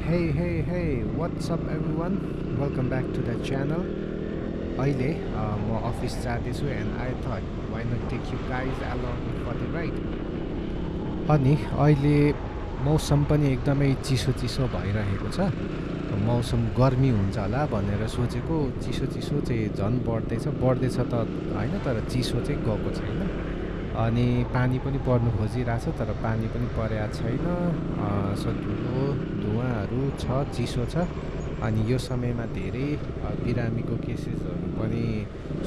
Hey, what's up everyone? Welcome back to the channel. अहिले म office जाँदैछु and I thought why not take you guys along for the ride. अनि अहिले मौसम पनि एकदमै चिसो भइरहेको छ. मौसम गर्मी हुन्छ होला भनेर सोचेको चिसो चाहिँ झन् बढ्दैछ त हैन तर चिसो चाहिँ गएको छैन. अनि पानी पनि पर्नु खोजिरहेछ तर पानी पनि परेको छैन. सो ठुलो धुवाहरू छ, चिसो छ. अनि यो समयमा धेरै बिरामीको केसेसहरू पनि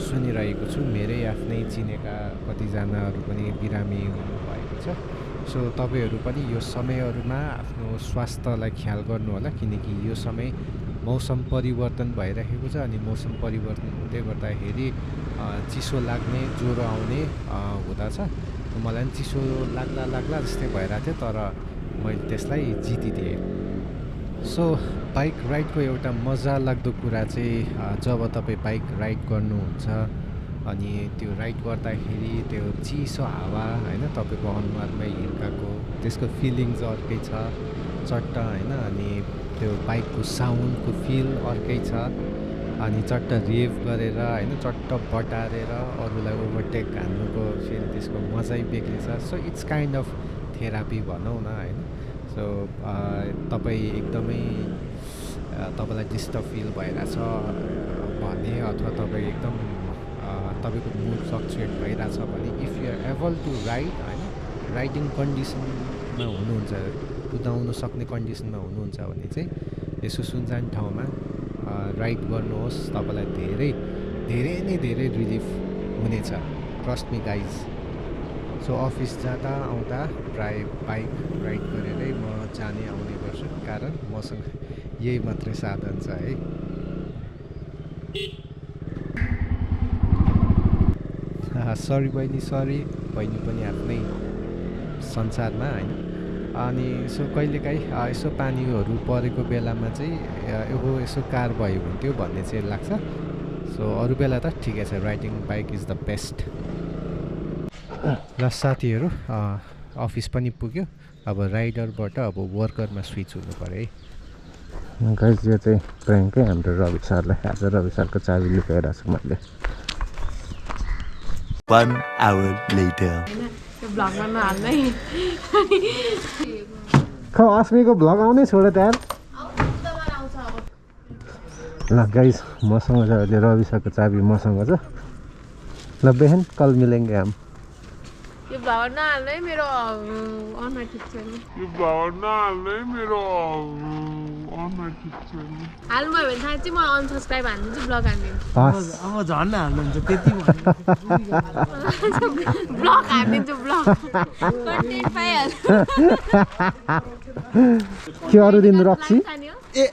सुनिरहेको छु. मेरै आफ्नै चिनेका कतिजनाहरू पनि बिरामी हुनुभएको छ. सो तपाईहरू पनि यो समयहरूमा आफ्नो स्वास्थ्यलाई ख्याल गर्नु होला किनकि यो समय मौसम परिवर्तन भइरहेको छ. अनि मौसम परिवर्तन हुँदै गर्दाखेरि चिसो लाग्ने, ज्वरो आउने हुँदछ. मलाई पनि चिसो लाग्ला जस्तै भइरहेको थियो तर मैले त्यसलाई जितिदिएँ. सो बाइक राइडको एउटा मजा लाग्दो कुरा चाहिँ जब तपाईँ बाइक राइड गर्नुहुन्छ अनि त्यो राइड गर्दाखेरि त्यो चिसो हावा हैन तपाईँको अनुहारमा हिर्काको त्यसको फिलिङ्स अर्कै छ चट्ट हैन. अनि त्यो बाइकको साउन्डको फिल अर्कै छ. अनि चट्ट रेभ गरेर हैन चट्ट बटारेर अरूलाई ओभरटेक हान्नुको फेरि त्यसको मजै बेग्लै छ. So it's kind of therapy भनौँ न हैन. सो तपाईँ एकदमै तपाईँलाई डिस्टर्ब फिल भइरहेछ भने अथवा तपाईँ एकदम तपाईँको मुड फ्लक्चुएट भइरहेछ भने if you are able to ride हैन राइडिङ कन्डिसनमा हुनुहुन्छ, कुदाउन सक्ने कन्डिसनमा हुनुहुन्छ भने चाहिँ यसो सुनसान ठाउँमा राइड गर्नुहोस्. तपाईँलाई धेरै रिलिफ हुनेछ. Trust me guys. So office जाँदा आउँदा प्राय बाइक राइड गरेरै म जाने आउने गर्छु कारण मसँग यही मात्रै साधन छ है. सरी बहिनी पनि आफ्नै संसारमा हैन. अनि यसो कहिलेकाहीँ यसो पानीहरू परेको बेलामा चाहिँ यसो कार भयो हुन्थ्यो भन्ने चाहिँ लाग्छ. सो अरू बेला त ठिकै छ. Riding bike is the best. ल साथीहरू अफिस पनि पुग्यो. अब राइडरबाट अब वर्करमा स्विच हुनु पऱ्यो है. गाइस यो चाहिँ प्र्याङ्कै हाम्रो रवि सरलाई. आज रवि सरको चाबी लुकाइरहेको छु मैले. 1 hour later. अस्मीको भ्लग आउनै छोड्यो त्यहाँ. ल गाइस मसँग छ अहिले रवि सरको चाबी मसँग छ. ल बेहन कल मिलेंगे हम. यो भ्लग नहाल्दै मेरो अनुहार ठिक छैन. हाल्नुभयो भने थाहा चाहिँ म अनसब्सक्राइब हालिदिन्छु, ब्लग हालिदिन्छु. अब झन् हाल्नुहुन्छ त्यति ब्लग हालिदिन्छु. ब्लग कन्टेन्ट पाइहाल्छ. के अरू दिन रक्सी ए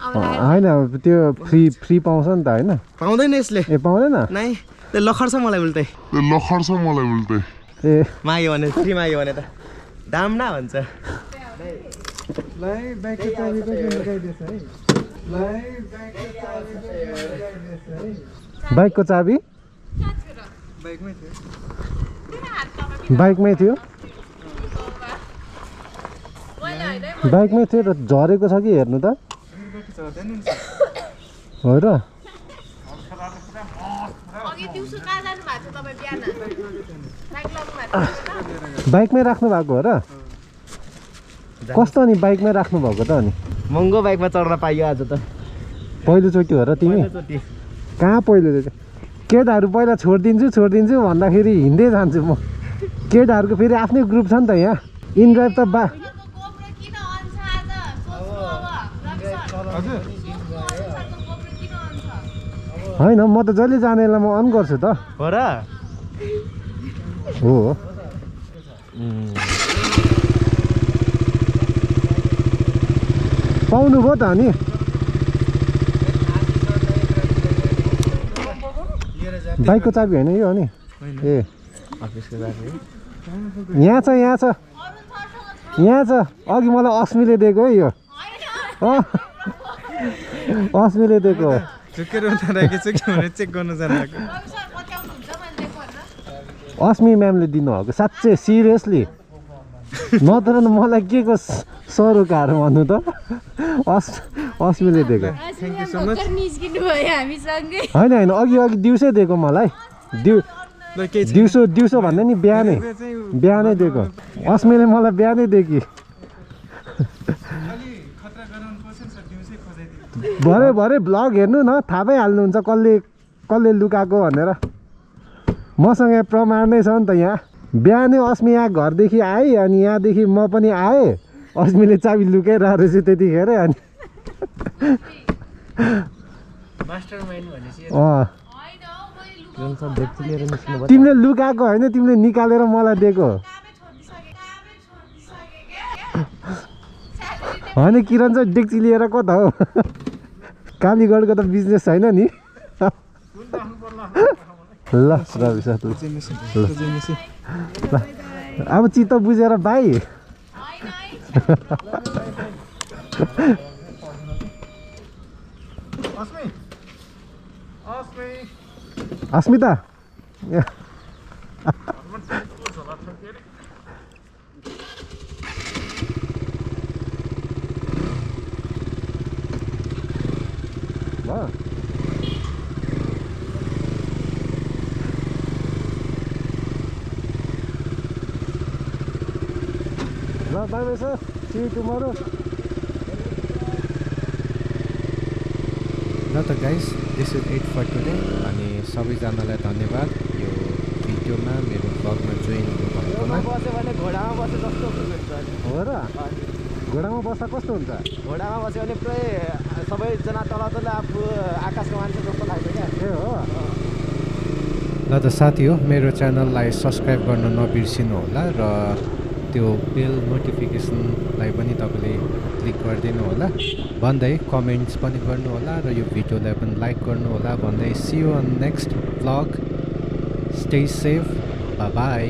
होइन त्यो फ्री पाउँछ नि त होइन. पाउँदैन यसले. ए पाउँदैन नै त्यो लखर्छ मलाई उल्टै. ए माग्यो भने फ्री माग्यो भने त दाम न भन्छ. बाइकको चाबी बाइकमै थियो बाइकमै थियो र झरेको छ कि हेर्नु त. हो र बाइकमै राख्नु भएको हो र. कस्तो अनि बाइकमै राख्नु भएको त. अनि महँगो बाइकमा चढ्न पाइयो आज त. पहिलोचोटि हो र तिमी. कहाँ पहिलोचोटि. केटाहरू पहिला छोडिदिन्छु भन्दाखेरि हिँड्दै जान्छु म. केटाहरूको फेरि आफ्नै ग्रुप छ नि त यहाँ. इनड्राइभ त होइन म त जहिले जानेलाई म अन गर्छु त. हो र. हो पाउनुभयो त अनि. बाइकको चाबी होइन यो अनि. ए अफिसको चाबी यहाँ छ अघि मलाई अस्मीले दिएको है यो. अस्मीले दिएको हो. चेक गर्नु जानेको अस्मी म्यामले दिनुभएको. साँच्चै सिरियसली नत्र मलाई के को सरोकार भन्नु त अस्मिले दिएको निस्किनु भयो हामीसँगै होइन होइन अघि अघि दिउँसै दिएको मलाई ल केही छैन। दिउँसो भन्दा नि बिहानै यो चाहिँ बिहानै दिएको अस्मिले मलाई बिहानै दिएकी अलि खतरा गराउनु पर्छ नि सर दिउँसै खोजाइदिनु भरे भरे भ्लग हेर्नु न थाहा पाइहाल्नुहुन्छ कसले कसले लुकाएको भनेर मसँग प्रमाण नै छ नि त यहाँ बिहानै अस्मी यहाँ घरदेखि आएँ अनि यहाँदेखि म पनि आएँ अस्मीले चाबी लुकाइरहेको रहेछ त्यतिखेर अनि मास्टर माइन्ड भनेपछि अँ होइन हौ मैले डेक्ची लिएर निस्किनु भयो तिमीले लुकाएको होइन तिमीले निकालेर मलाई दिएको होइन किरण चाहिँ डेक्ची लिएर कता हो कालीगढको त बिजनेस छैन नि ल रवि सर ल अब चित्त बुझेर भाइ अस्मिता ल bye bye sir see you tomorrow ल त guys this is it for today अनि सबैजनालाई धन्यवाद यो भिडियोमा मेरो ब्लगमा जोइन हुनुभएकोमा बस्यो भने घोडामा बस्यो जस्तो हुन्छ हो र घोडामा बस्दा कस्तो हुन्छ घोडामा बस्यो भने पुरै सबैजना तल तल आफू आकाशको मान्छे जस्तो लाग्छ क्या ए हो ल त साथी हो मेरो च्यानललाई सब्सक्राइब गर्न नबिर्सिनु होला र त्यो बेल नोटिफिकेसनलाई पनि तपाईँले क्लिक गरिदिनु होला भन्दै कमेन्ट्स पनि गर्नु होला र यो भिडियोलाई पनि लाइक गर्नु होला भन्दै see you on next blog stay safe by